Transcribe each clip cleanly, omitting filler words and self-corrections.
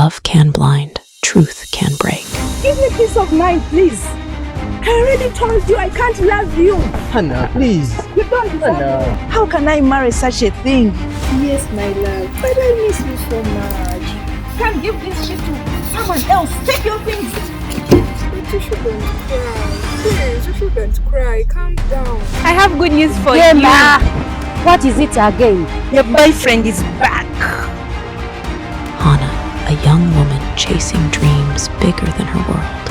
love can blind, truth can break. Give me peace of mind, please. I already told you I can't love you. Hana, please. You don't deserve Hana. me. How can I marry such a thing? Yes, my love, but I miss you so much. Can't give this shit to someone else. Take your things. But you shouldn't cry. Please, you shouldn't cry. Calm down. I have good news for Gemma, what is it again? you. Your boyfriend is back. Hana, a young woman chasing dreams bigger than her world,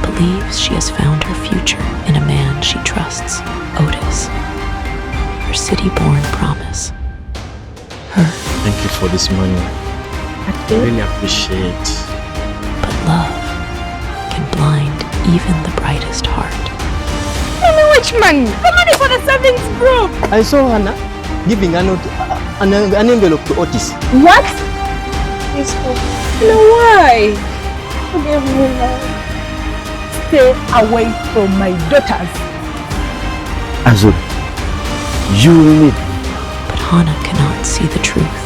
believes she has found her future in a man she trusts, Otis, her city-born promise. Her, Thank you for this money. I really appreciate. but love can blind even the brightest heart. Mommy, which man? The money for the savings group. I saw Hana giving an envelope to Otis. What? No, why? Forgive me, love. Stay away from my daughters. Azul, you need. But Hana cannot see the truth.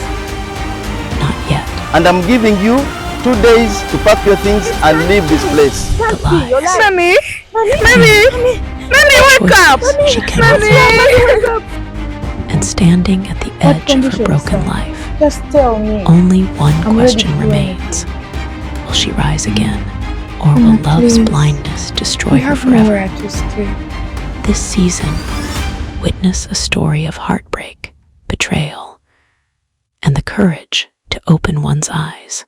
Not yet. And I'm giving you 2 days to pack your things and leave this place. Can't The be your lies. life. Mommy, Mommy. Mommy, wake up. Choices she cannot Mommy. make. And standing at the edge of her conditions, broken sir? life, Just tell me. only one I'm question ready to remains. Will she rise again? Or will Hana, love's please. blindness destroy We her have forever? nowhere to stay. This season, witness a story of heartbreak, betrayal, and the courage to open one's eyes.